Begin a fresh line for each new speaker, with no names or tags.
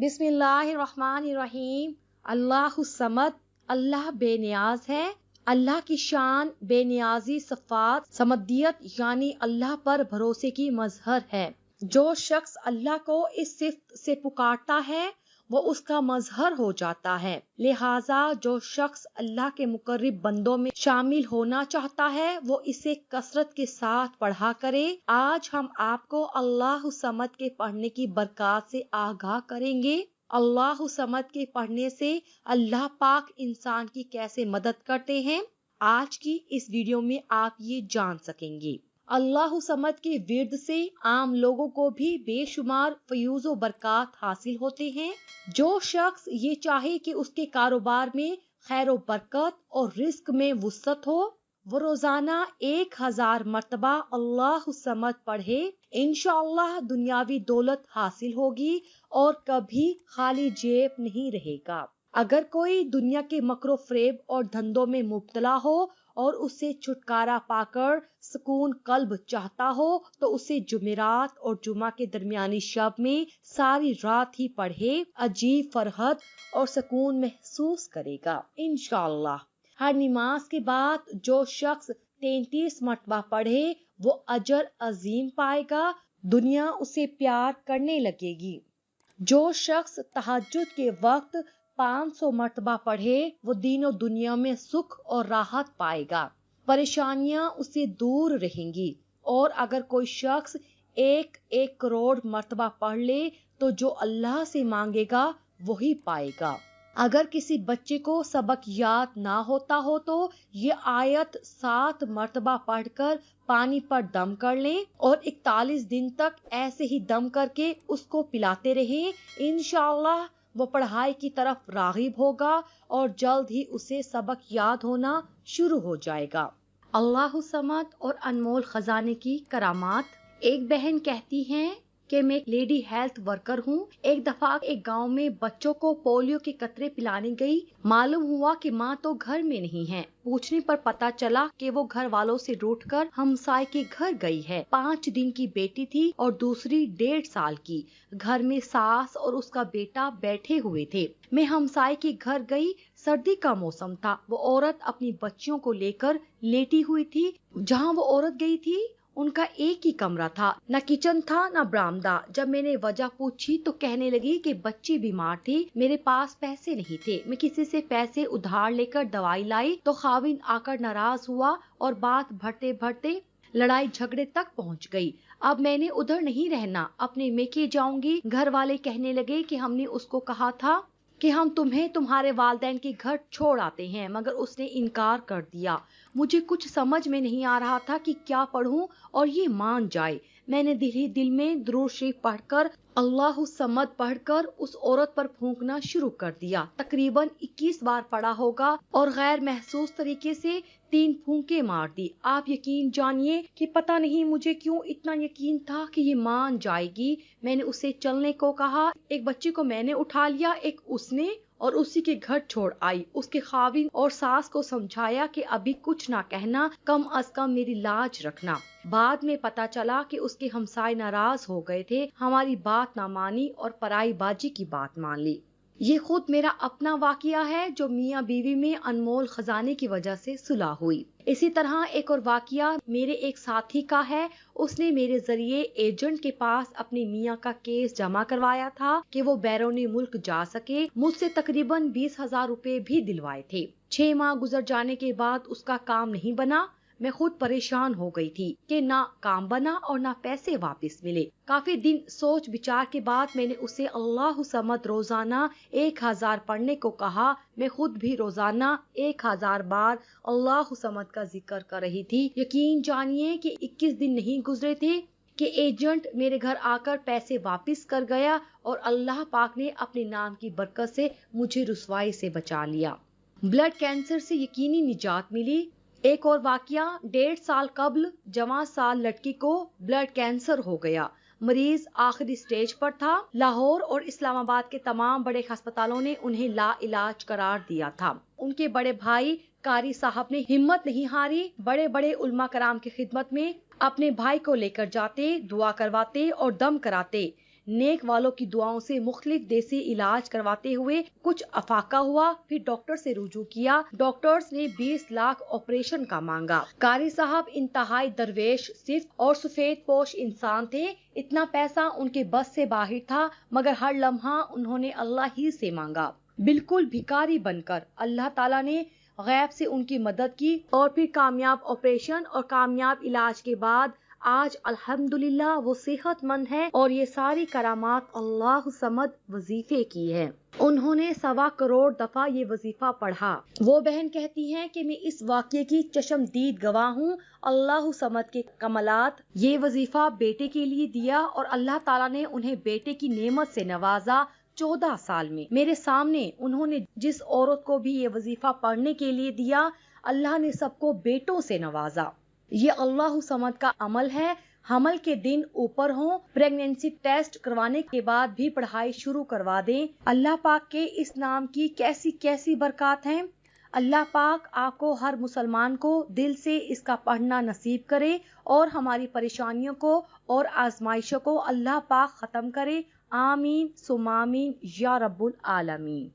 बिस्मिल्लाहिर्रहमानिर्रहीम। अल्लाह समद, अल्लाह बेनियाज है। अल्लाह की शान बेनियाजी सफ़ात समदियत यानी अल्लाह पर भरोसे की मजहर है। जो शख्स अल्लाह को इस सिफ्त से पुकारता है वो उसका मजहर हो जाता है। लिहाजा जो शख्स अल्लाह के मुकर्रब बंदों में शामिल होना चाहता है वो इसे कसरत के साथ पढ़ा करे। आज हम आपको अल्लाह समद के पढ़ने की बरकत से आगाह करेंगे। अल्लाह समद के पढ़ने से अल्लाह पाक इंसान की कैसे मदद करते हैं, आज की इस वीडियो में आप ये जान सकेंगे। अल्लाह समद के विर्द से आम लोगों को भी बेशुमार फयूज़ व बरकत हासिल होते हैं। जो शख्स ये चाहे कि उसके कारोबार में खैर व बरकत और रिस्क में वुसअत हो, वो रोजाना 1000 मर्तबा अल्लाह समद पढ़े। इंशाअल्लाह दुनियावी दौलत हासिल होगी और कभी खाली जेब नहीं रहेगा। अगर कोई दुनिया के मकरो फरेब और धंधों में मुब्तला हो और उससे छुटकारा पाकर सुकून कल्ब चाहता हो तो उसे जुमेरात और जुमा के दरमियानी शब में सारी रात ही पढ़े। अजीब फरहत और सुकून महसूस करेगा इंशाअल्लाह। हर नमाज के बाद जो शख्स 33 मर्तबा पढ़े वो अजर अजीम पाएगा। दुनिया उसे प्यार करने लगेगी। जो शख्स तहज्जुद के वक्त 500 मर्तबा पढ़े वो दीन और दुनिया में सुख और राहत पाएगा। परेशानियां उससे दूर रहेंगी। और अगर कोई शख्स 1 करोड़ मर्तबा पढ़ ले तो जो अल्लाह से मांगेगा वही पाएगा। अगर किसी बच्चे को सबक याद ना होता हो तो ये आयत 7 मर्तबा पढ़कर पानी पर दम कर लें और 41 दिन तक ऐसे ही दम करके उसको पिलाते रहें। इंशाअल्लाह वो पढ़ाई की तरफ राग़िब होगा और जल्द ही उसे सबक याद होना शुरू हो जाएगा। अल्लाह समद और अनमोल खजाने की करामात। एक बहन कहती हैं कि मैं एक लेडी हेल्थ वर्कर हूँ। एक दफा एक गांव में बच्चों को पोलियो के कतरे पिलाने गई। मालूम हुआ कि माँ तो घर में नहीं है। पूछने पर पता चला कि वो घर वालों से रूठकर हमसाय के घर गई है। 5 दिन की बेटी थी और दूसरी 1.5 साल की। घर में सास और उसका बेटा बैठे हुए थे। मैं हमसाय के घर गई। सर्दी का मौसम था। वो औरत अपनी बच्चियों को लेकर लेटी हुई थी। जहाँ वो औरत गई थी उनका एक ही कमरा था, न किचन था न बरामदा। जब मैंने वजह पूछी तो कहने लगी कि बच्ची बीमार थी, मेरे पास पैसे नहीं थे। मैं किसी से पैसे उधार लेकर दवाई लाई तो खाविन आकर नाराज हुआ और बात बढ़ते बढ़ते लड़ाई झगड़े तक पहुंच गई। अब मैंने उधर नहीं रहना, अपने मेके जाऊंगी। घर वाले कहने लगे कि हमने उसको कहा था कि हम तुम्हें तुम्हारे वालिदैन के घर छोड़ आते हैं, मगर उसने इनकार कर दिया। मुझे कुछ समझ में नहीं आ रहा था कि क्या पढ़ूं और ये मान जाए। मैंने दिल ही दिल में दुरूद शरीफ पढ़कर अल्लाह समद पढ़कर उस औरत पर फूंकना शुरू कर दिया। तकरीबन 21 बार पढ़ा होगा और गैर महसूस तरीके से 3 फूंके मार दी। आप यकीन जानिए कि पता नहीं मुझे क्यों इतना यकीन था कि ये मान जाएगी। मैंने उसे चलने को कहा। एक बच्चे को मैंने उठा लिया, एक उसने, और उसी के घर छोड़ आई। उसके खाविन और सास को समझाया कि अभी कुछ ना कहना, कम अज कम मेरी लाज रखना। बाद में पता चला कि उसके हमसाए नाराज हो गए थे, हमारी बात ना मानी और पराई बाजी की बात मान ली। ये खुद मेरा अपना वाकया है जो मियाँ बीवी में अनमोल खजाने की वजह से सुलह हुई। इसी तरह एक और वाकया मेरे एक साथी का है। उसने मेरे जरिए एजेंट के पास अपने मियाँ का केस जमा करवाया था कि वो बैरूनी मुल्क जा सके। मुझसे तकरीबन 20,000 रुपए भी दिलवाए थे। 6 माह गुजर जाने के बाद उसका काम नहीं बना। मैं खुद परेशान हो गई थी कि ना काम बना और ना पैसे वापस मिले। काफी दिन सोच विचार के बाद मैंने उसे अल्लाह समद रोजाना 1000 पढ़ने को कहा। मैं खुद भी रोजाना 1000 बार अल्लाह समद का जिक्र कर रही थी। यकीन जानिए कि 21 दिन नहीं गुजरे थे कि एजेंट मेरे घर आकर पैसे वापस कर गया और अल्लाह पाक ने अपने नाम की बरकत से मुझे रुसवाई से बचा लिया। ब्लड कैंसर से यकीनी निजात मिली। एक और वाकया, 1.5 साल कबल जवां साल लड़की को ब्लड कैंसर हो गया। मरीज आखिरी स्टेज पर था। लाहौर और इस्लामाबाद के तमाम बड़े अस्पतालों ने उन्हें ला इलाज करार दिया था। उनके बड़े भाई कारी साहब ने हिम्मत नहीं हारी। बड़े बड़े उलमा कराम की खिदमत में अपने भाई को लेकर जाते, दुआ करवाते और दम कराते। نیک والوں کی دعاؤں سے مختلف دیسی علاج کرواتے ہوئے کچھ افاقہ ہوا، پھر ڈاکٹر سے رجوع کیا۔ ڈاکٹرز نے 20 لاکھ آپریشن کا مانگا۔ قاری صاحب انتہائی درویش صرف اور سفید پوش انسان تھے، اتنا پیسہ ان کے بس سے باہر تھا، مگر ہر لمحہ انہوں نے اللہ ہی سے مانگا۔ بالکل بھکاری بن کر اللہ تعالیٰ نے غیب سے ان کی مدد کی، اور پھر کامیاب آپریشن اور کامیاب علاج کے بعد آج الحمدللہ وہ صحت مند ہے، اور یہ ساری کرامات اللہ صمد وظیفے کی ہے۔ انہوں نے 1.25 کروڑ دفعہ یہ وظیفہ پڑھا۔ وہ بہن کہتی ہیں کہ میں اس واقعے کی چشمدید گواہ ہوں۔ اللہ صمد کے کمالات، یہ وظیفہ بیٹے کے لیے دیا اور اللہ تعالیٰ نے انہیں بیٹے کی نعمت سے نوازا۔ 14 سال میں میرے سامنے انہوں نے جس عورت کو بھی یہ وظیفہ پڑھنے کے لیے دیا، اللہ نے سب کو بیٹوں سے نوازا۔ یہ اللہ صمد کا عمل ہے۔ حمل کے دن اوپر ہوں، پریگنینسی ٹیسٹ کروانے کے بعد بھی پڑھائی شروع کروا دیں۔ اللہ پاک کے اس نام کی کیسی کیسی برکات ہیں۔ اللہ پاک آپ کو، ہر مسلمان کو دل سے اس کا پڑھنا نصیب کرے، اور ہماری پریشانیوں کو اور آزمائشوں کو اللہ پاک ختم کرے۔ آمین ثم آمین یا رب العالمین۔